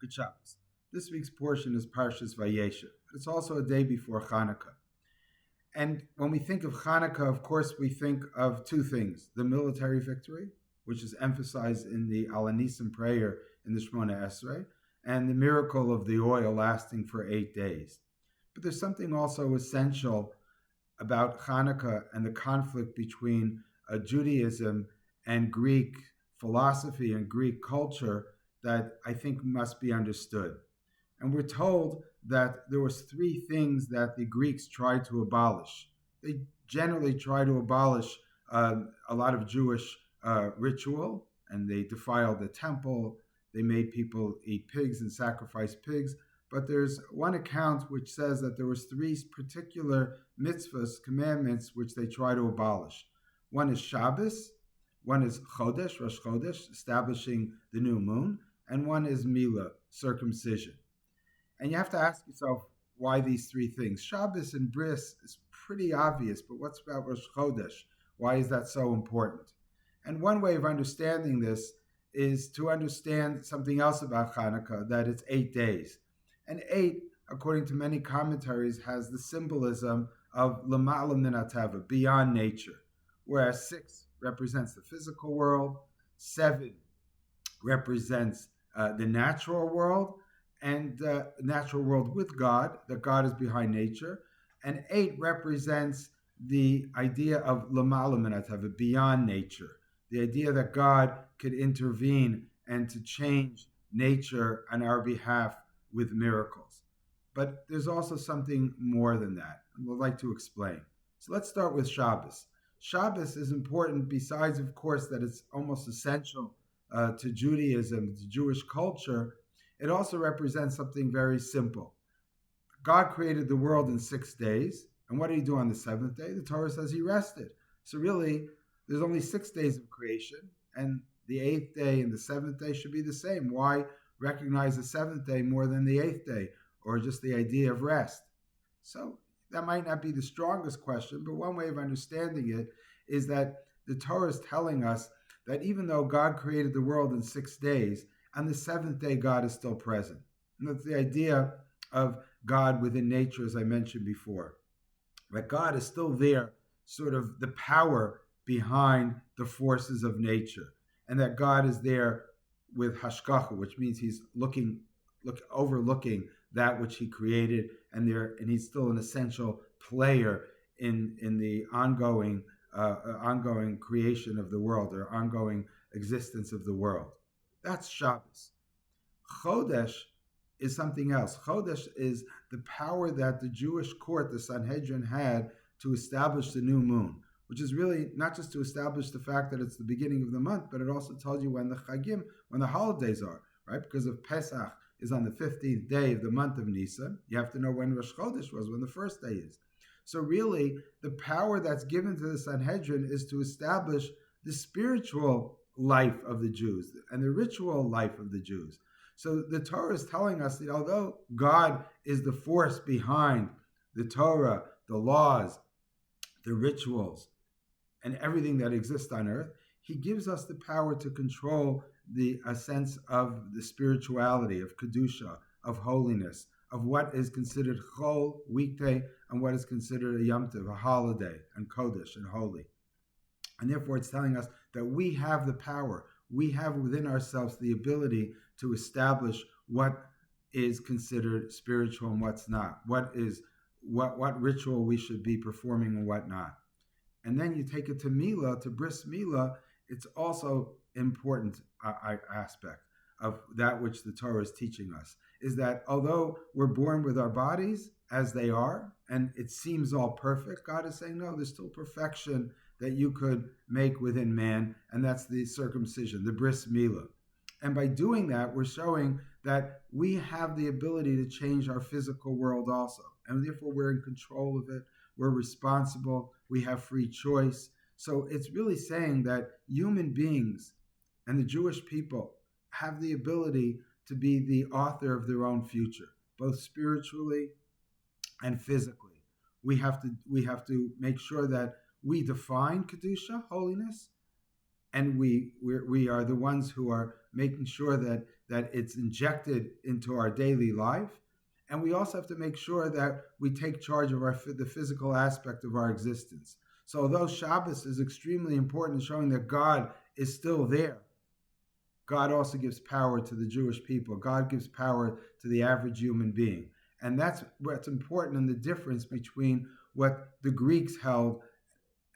Good Shabbos. This week's portion is Parshas Vayeshev. It's also a day before Hanukkah. And when we think of Hanukkah, of course, we think of two things: the military victory, which is emphasized in the Al Anisim prayer in the Shemona Esrei, and the miracle of the oil lasting for 8 days. But there's something also essential about Hanukkah and the conflict between Judaism and Greek philosophy and Greek culture that I think must be understood. And we're told that there was three things that the Greeks tried to abolish. They generally try to abolish a lot of Jewish ritual, and they defiled the temple. They made people eat pigs and sacrifice pigs. But there's one account which says that there was three particular mitzvahs, commandments, which they try to abolish. One is Shabbos, one is Chodesh, Rosh Chodesh, establishing the new moon, and one is Milah, circumcision. And you have to ask yourself why these three things. Shabbos and Bris is pretty obvious, but what's about Rosh Chodesh? Why is that so important? And one way of understanding this is to understand something else about Hanukkah, that it's 8 days. And 8, according to many commentaries, has the symbolism of Lama'ala min hatava, beyond nature, whereas 6 represents the physical world, 7 represents the natural world, and natural world with God, that God is behind nature, and 8 represents the idea of Lama'ala min hatava, beyond nature, the idea that God could intervene and to change nature on our behalf with miracles. But there's also something more than that, and we'd like to explain. So let's start with Shabbos. Shabbos is important besides, of course, that it's almost essential to Judaism, to Jewish culture. It also represents something very simple. God created the world in 6 days, and what did he do on the 7th day? The Torah says he rested. So really, there's only 6 days of creation, and the 8th day and the 7th day should be the same. Why recognize the 7th day more than the 8th day, or just the idea of rest? So that might not be the strongest question, but one way of understanding it is that the Torah is telling us that even though God created the world in 6 days, on the 7th day God is still present. And that's the idea of God within nature, as I mentioned before. That God is still there, sort of the power behind the forces of nature, and that God is there with hashgacha, which means he's overlooking that which he created, and he's still an essential player in the ongoing creation of the world, or ongoing existence of the world. That's Shabbos. Chodesh is something else. Chodesh is the power that the Jewish court, the Sanhedrin, had to establish the new moon, which is really not just to establish the fact that it's the beginning of the month, but it also tells you when the Chagim, when the holidays are, right? Because if Pesach is on the 15th day of the month of Nisan, you have to know when Rosh Chodesh was, when the first day is. So really, the power that's given to the Sanhedrin is to establish the spiritual life of the Jews and the ritual life of the Jews. So the Torah is telling us that although God is the force behind the Torah, the laws, the rituals, and everything that exists on earth, he gives us the power to control a sense of the spirituality, of Kedusha, of holiness, of what is considered Chol, weekday, and what is considered a Yom Tov, a holiday, and Kodesh, and holy. And therefore it's telling us that we have the power, we have within ourselves the ability to establish what is considered spiritual and what's not, what ritual we should be performing and what not. And then you take it to Milah, to Bris Milah, it's also important aspect of that which the Torah is teaching us, is that although we're born with our bodies as they are, and it seems all perfect, God is saying, no, there's still perfection that you could make within man, and that's the circumcision, the Bris Milah. And by doing that, we're showing that we have the ability to change our physical world also, and therefore we're in control of it, we're responsible, we have free choice. So it's really saying that human beings and the Jewish people have the ability to be the author of their own future, both spiritually and physically. We have to make sure that we define Kedusha, holiness, and we are the ones who are making sure that that it's injected into our daily life. And we also have to make sure that we take charge of the physical aspect of our existence. So although Shabbos is extremely important in showing that God is still there, God also gives power to the Jewish people. God gives power to the average human being. And that's what's important in the difference between what the Greeks held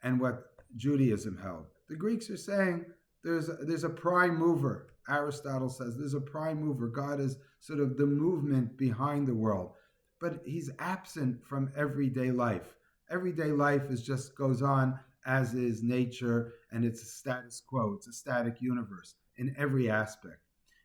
and what Judaism held. The Greeks are saying there's a prime mover. Aristotle says there's a prime mover. God is sort of the movement behind the world, but he's absent from everyday life. Everyday life is just goes on as is nature, and it's a status quo. It's a static universe in every aspect.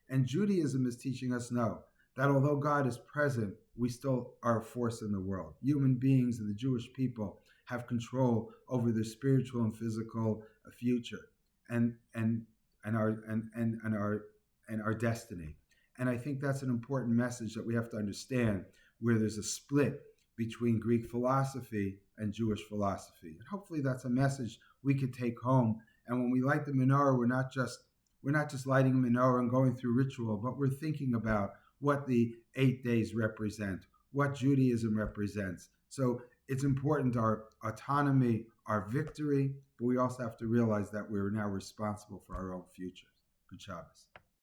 And Judaism is teaching us no, that although God is present, we still are a force in the world. Human beings and the Jewish people have control over their spiritual and physical future and and and our destiny. And I think that's an important message that we have to understand, where there's a split between Greek philosophy and Jewish philosophy. And hopefully that's a message we could take home. And when we light the menorah, we're not just lighting a menorah and going through ritual, but we're thinking about what the 8 days represent, what Judaism represents. So it's important, our autonomy, our victory, but we also have to realize that we're now responsible for our own futures. Good Shabbos.